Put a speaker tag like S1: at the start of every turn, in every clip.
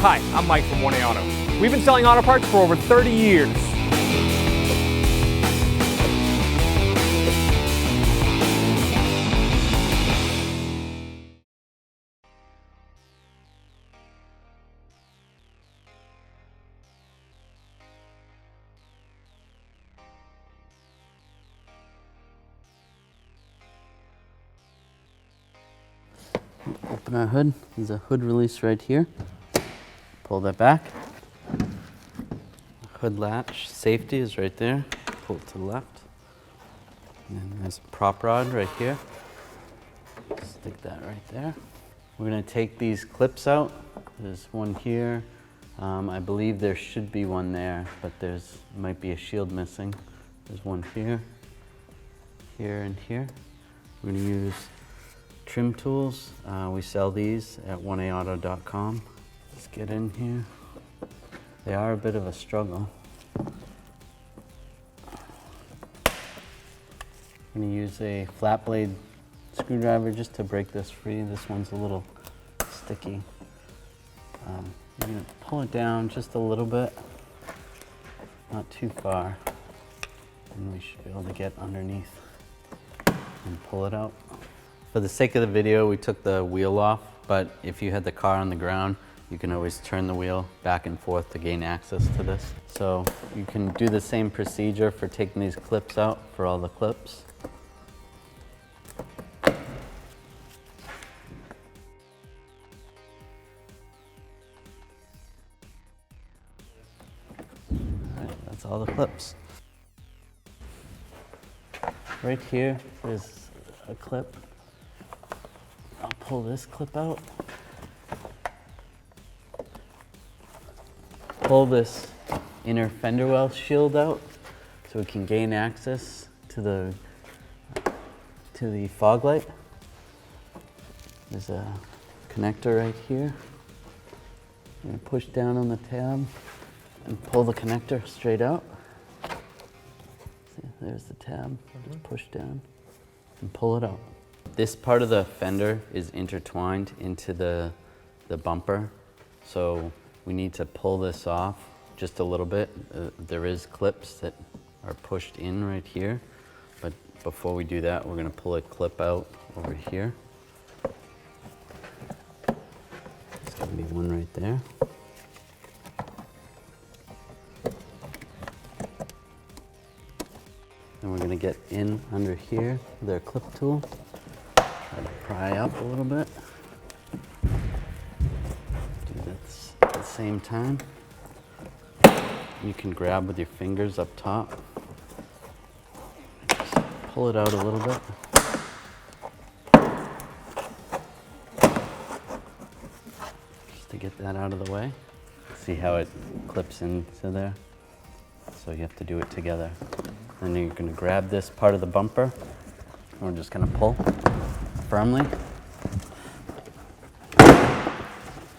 S1: Hi, I'm Mike from 1A Auto. We've been selling auto parts for over 30 years.
S2: Open our hood. There's a hood release right here. Pull that back. Hood latch safety is right there. Pull it to the left. And then there's a prop rod right here. Stick that right there. We're going to take these clips out. There's one here. I believe there should be one there, but there's might be a shield missing. There's one here, here, and here. We're going to use trim tools. We sell these at 1aauto.com. Let's get in here. They are a bit of a struggle. I'm going to use a flat blade screwdriver just to break this free. This one's a little sticky. You're going to pull it down just a little bit, not too far, and we should be able to get underneath and pull it out. For the sake of the video, we took the wheel off, but if you had the car on the ground, you can always turn the wheel back and forth to gain access to this. So you can do the same procedure for taking these clips out for all the clips. All right, that's all the clips. Right here is a clip. I'll pull this clip out. Pull this inner fender well shield out so we can gain access to the fog light. There's a connector right here. I'm going to push down on the tab and pull the connector straight out. See, there's the tab. Just push down and pull it out. This part of the fender is intertwined into the bumper, so we need to pull this off just a little bit. There is clips that are pushed in right here, but before we do that, we're going to pull a clip out over here. There's going to be one right there. Then we're going to get in under here with our clip tool. Try to pry up a little bit. Do this at the same time. You can grab with your fingers up top. Just pull it out a little bit. Just to get that out of the way. See how it clips into there? So you have to do it together. Then you're going to grab this part of the bumper. And we're just going to pull firmly,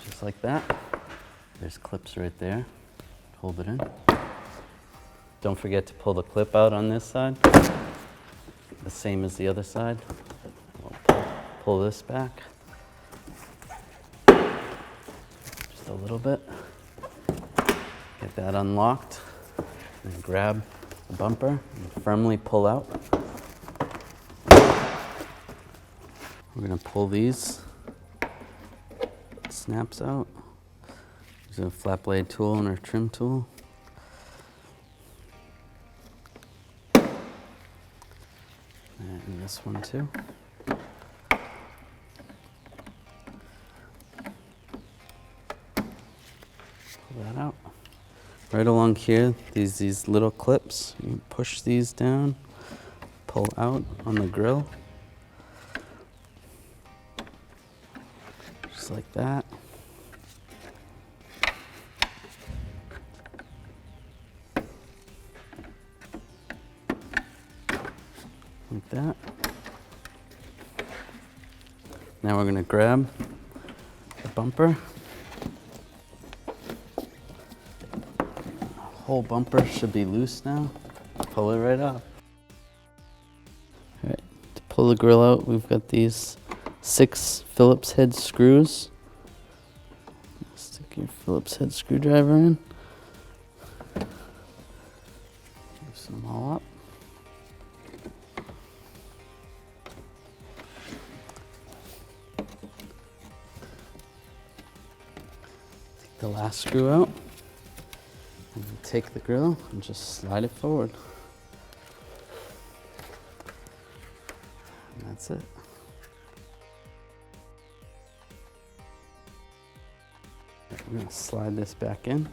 S2: just like that. There's clips right there. Hold it in. Don't forget to pull the clip out on this side, the same as the other side. We'll pull this back just a little bit. Get that unlocked, and grab the bumper and firmly pull out. We're going to pull these snaps out. There's a flat blade tool and our trim tool. And this one too. Pull that out. Right along here, these little clips. You push these down, pull out on the grill. Just like that. Like that. Now we're going to grab the bumper. The whole bumper should be loose now. Pull it right off. All right, to pull the grill out, we've got these 6 Phillips head screws. Stick Stick your Phillips head screwdriver in. Loosen them all up. Take the last screw out. And take the grill and just slide it forward. And that's it. I'm going to slide this back in.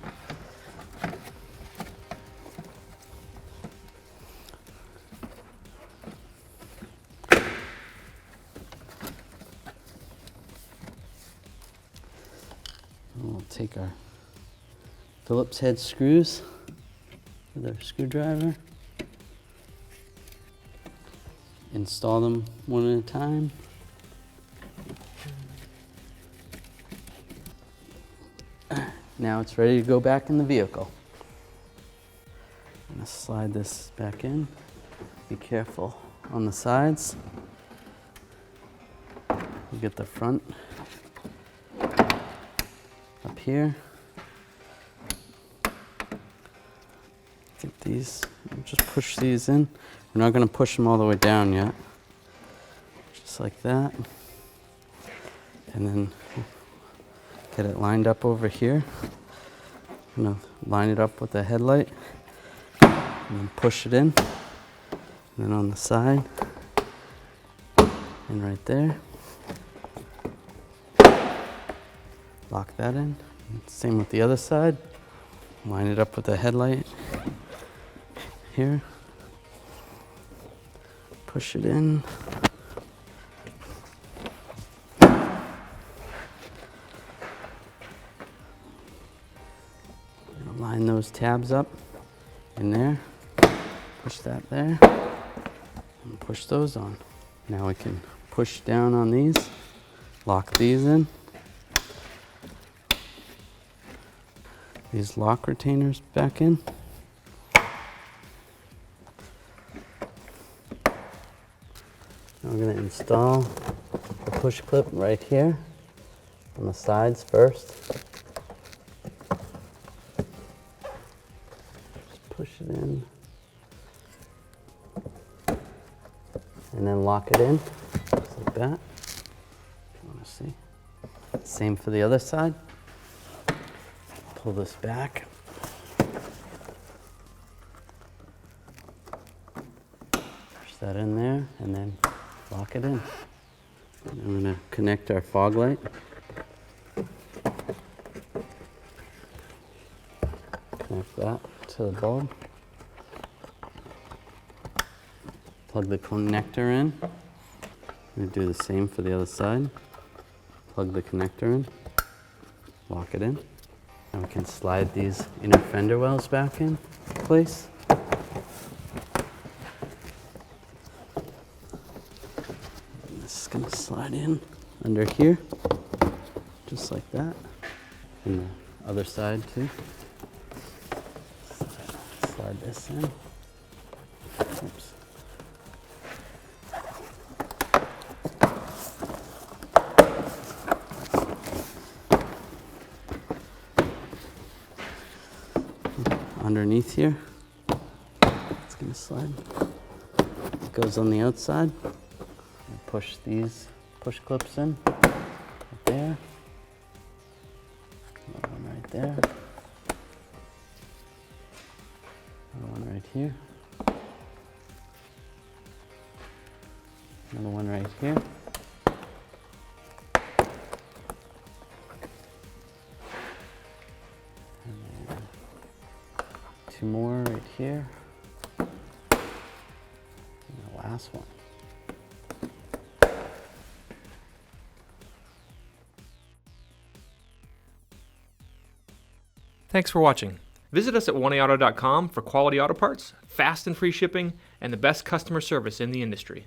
S2: We'll take our Phillips head screws with our screwdriver. Install them one at a time. Now it's ready to go back in the vehicle. I'm going to slide this back in. Be careful on the sides. You get the front up here. Get these, just push these in. We're not going to push them all the way down yet. Just like that. And then get it lined up over here. I'm going to line it up with the headlight. And then push it in. And then on the side. And right there. Lock that in. Same with the other side. Line it up with the headlight. Here. Push it in. Line those tabs up in there. Push that there. And push those on. Now we can push down on these. Lock these in. These lock retainers back in. Now we're going to install the push clip right here on the sides first. Just push it in and then lock it in just like that. If you want to see. Same for the other side. Pull this back. Push that in there and then lock it in. And I'm going to connect our fog light. Connect that to the bulb. Plug the connector in. I'm going to do the same for the other side. Plug the connector in. Lock it in. And we can slide these inner fender wells back in place. And this is going to slide in under here, just like that. And the other side too. Slide this in. Oops. Underneath here, it's going to slide. It goes on the outside. And push these push clips in. Right there. Another one right there. Another one right here. Another one right here. Two more right here. And the last one.
S1: Thanks for watching. Visit us at 1AAuto.com for quality auto parts, fast and free shipping, and the best customer service in the industry.